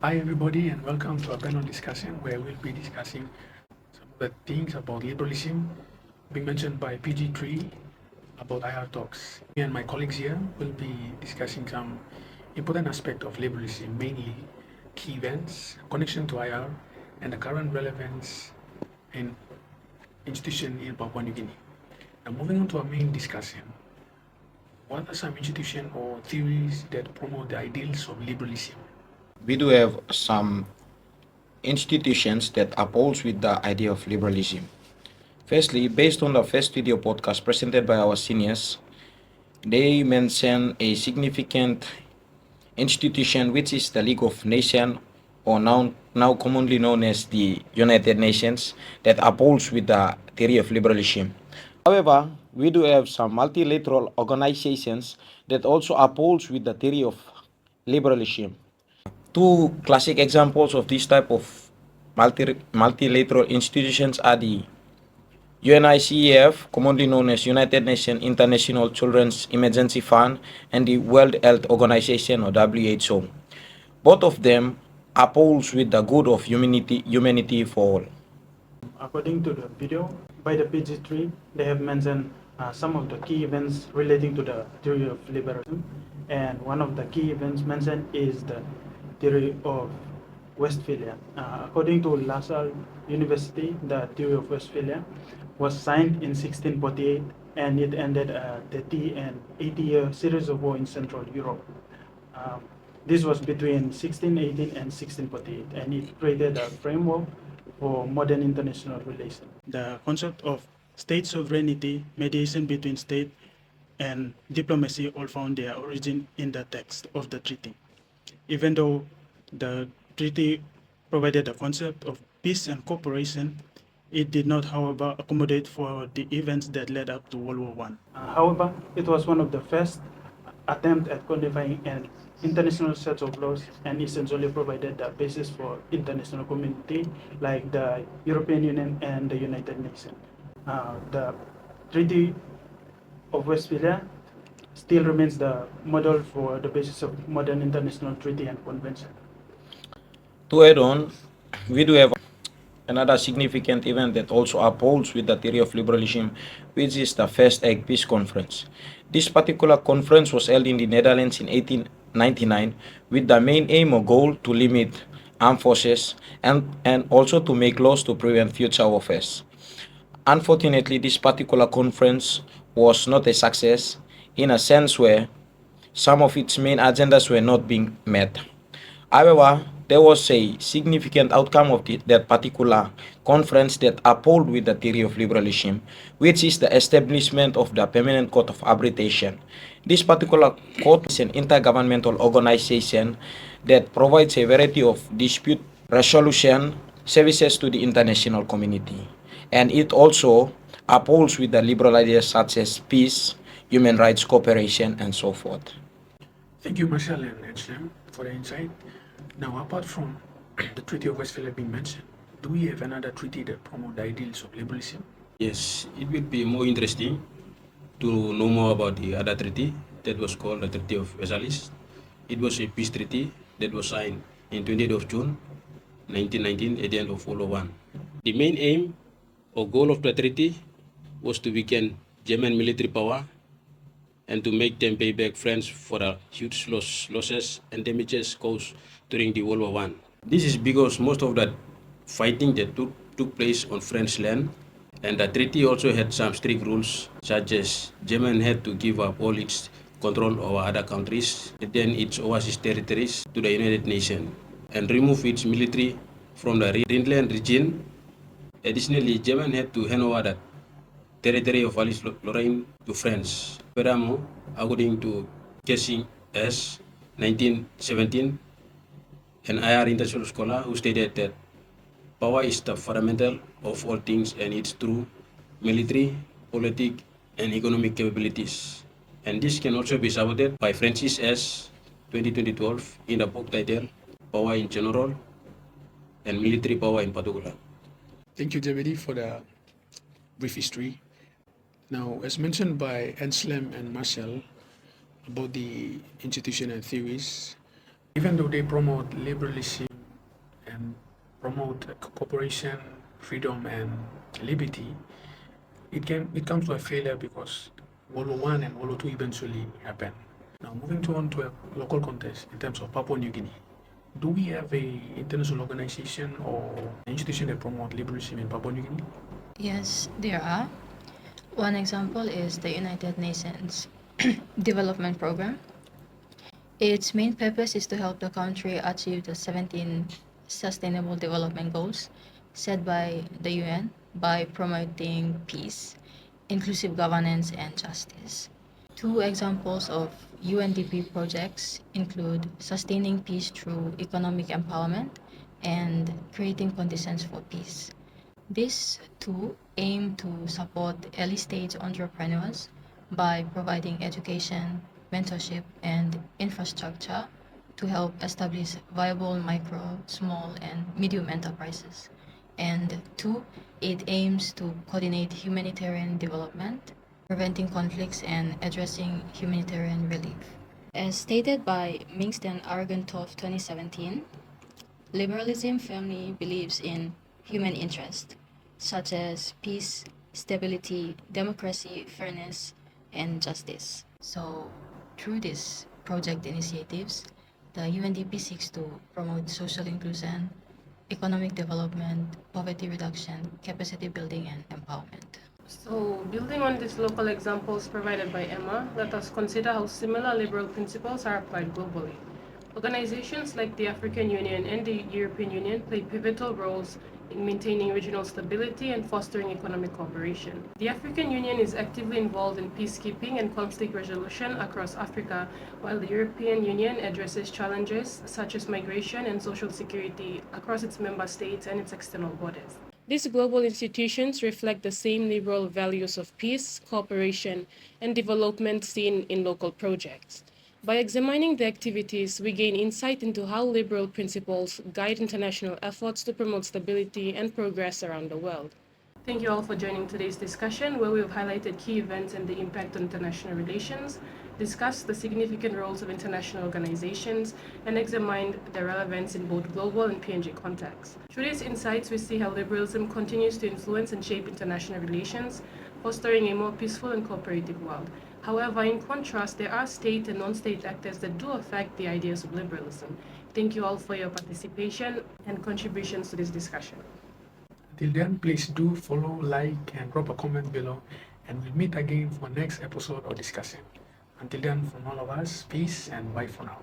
Hi everybody and welcome to our panel discussion where we'll be discussing some of the things about liberalism being mentioned by PG3 about IR talks. Me and my colleagues here will be discussing some important aspect of liberalism, mainly key events, connection to IR, and the current relevance and institution in Papua New Guinea. Now moving on to our main discussion, what are some institutions or theories that promote the ideals of liberalism? We do have some institutions that upholds with the idea of liberalism. Firstly, based on the first video podcast presented by our seniors, they mention a significant institution which is the League of Nations, or now commonly known as the United Nations, that upholds with the theory of liberalism. However, we do have some multilateral organizations that also upholds with the theory of liberalism. Two classic examples of this type of multilateral institutions are the UNICEF, commonly known as United Nations International Children's Emergency Fund, and the World Health Organization, or WHO. Both of them upholds with the good of humanity for all. According to the video by the PG3, they have mentioned some of the key events relating to the theory of liberalism, and one of the key events mentioned is the theory of Westphalia. According to La Salle University, the theory of Westphalia was signed in 1648, and it ended a 30 and 80-year series of war in Central Europe. This was between 1618 and 1648, and it created a framework for modern international relations. The concept of state sovereignty, mediation between state, and diplomacy all found their origin in the text of the treaty. Even though the treaty provided the concept of peace and cooperation, it did not, however, accommodate for the events that led up to World War I. However, it was one of the first attempts at codifying an international set of laws, and essentially provided the basis for international community like the European Union and the United Nations. The Treaty of Westphalia still remains the model for the basis of modern international treaty and convention. To add on, we do have another significant event that also upholds with the theory of liberalism, which is the First Hague Peace Conference. This particular conference was held in the Netherlands in 1899 with the main aim or goal to limit armed forces and also to make laws to prevent future warfares. Unfortunately, this particular conference was not a success in a sense where some of its main agendas were not being met. However, there was a significant outcome of that particular conference that uphold with the theory of liberalism, which is the establishment of the Permanent Court of Arbitration. This particular court is an intergovernmental organization that provides a variety of dispute resolution services to the international community. And it also upholds with the liberal ideas such as peace, human rights, cooperation, and so forth. Thank you, Marshall and Edglem, for the insight. Now, apart from the Treaty of Westphalia being mentioned, do we have another treaty that promotes the ideals of liberalism? Yes, it will be more interesting to know more about the other treaty that was called the Treaty of Versailles. It was a peace treaty that was signed in 20th of June 1919 at the end of World War I. The main aim or goal of the treaty was to weaken German military power and to make them pay back France for the huge losses and damages caused during the World War I. This is because most of the fighting that took place on French land, and the treaty also had some strict rules, such as Germany had to give up all its control over other countries, then its overseas territories to the United Nations, and remove its military from the Rhineland region. Additionally, Germany had to hand over the territory of Alsace-Lorraine to France. Furthermore, according to Kessing S. 1917, an IR international scholar who stated that power is the fundamental of all things and it's through military, political, and economic capabilities. And this can also be supported by Francis S. 2012 in the book titled Power in General and Military Power in Particular. Thank you, Jebedi, for the brief history. Now, as mentioned by Anselm and Marshall about the institution and theories, even though they promote liberalism and promote cooperation, freedom, and liberty, it comes to a failure because World War I and World War II eventually happened. Now, moving on to a local context in terms of Papua New Guinea, do we have a international organization or institution that promote liberalism in Papua New Guinea? Yes, there are. One example is the United Nations Development Program. Its main purpose is to help the country achieve the 17 Sustainable Development Goals set by the UN by promoting peace, inclusive governance, and justice. Two examples of UNDP projects include sustaining peace through economic empowerment and creating conditions for peace. These two aim to support early-stage entrepreneurs by providing education, mentorship, and infrastructure to help establish viable micro, small, and medium enterprises. And two, it aims to coordinate humanitarian development, preventing conflicts, and addressing humanitarian relief. As stated by Mingst and Argentov 2017, liberalism firmly believes in human interest, such as peace, stability, democracy, fairness, and justice. So, through these project initiatives, the UNDP seeks to promote social inclusion, economic development, poverty reduction, capacity building, and empowerment. So, building on these local examples provided by Emma, let us consider how similar liberal principles are applied globally. Organizations like the African Union and the European Union play pivotal roles in maintaining regional stability and fostering economic cooperation. The African Union is actively involved in peacekeeping and conflict resolution across Africa, while the European Union addresses challenges such as migration and social security across its member states and its external borders. These global institutions reflect the same liberal values of peace, cooperation, and development seen in local projects. By examining the activities, we gain insight into how liberal principles guide international efforts to promote stability and progress around the world. Thank you all for joining today's discussion, where we have highlighted key events and the impact on international relations, discussed the significant roles of international organizations, and examined their relevance in both global and PNG contexts. Through these insights, we see how liberalism continues to influence and shape international relations, fostering a more peaceful and cooperative world. However, in contrast, there are state and non-state actors that do affect the ideas of liberalism. Thank you all for your participation and contributions to this discussion. Till then, please do follow, like, and drop a comment below, and we'll meet again for next episode or discussion. Until then, from all of us, peace and bye for now.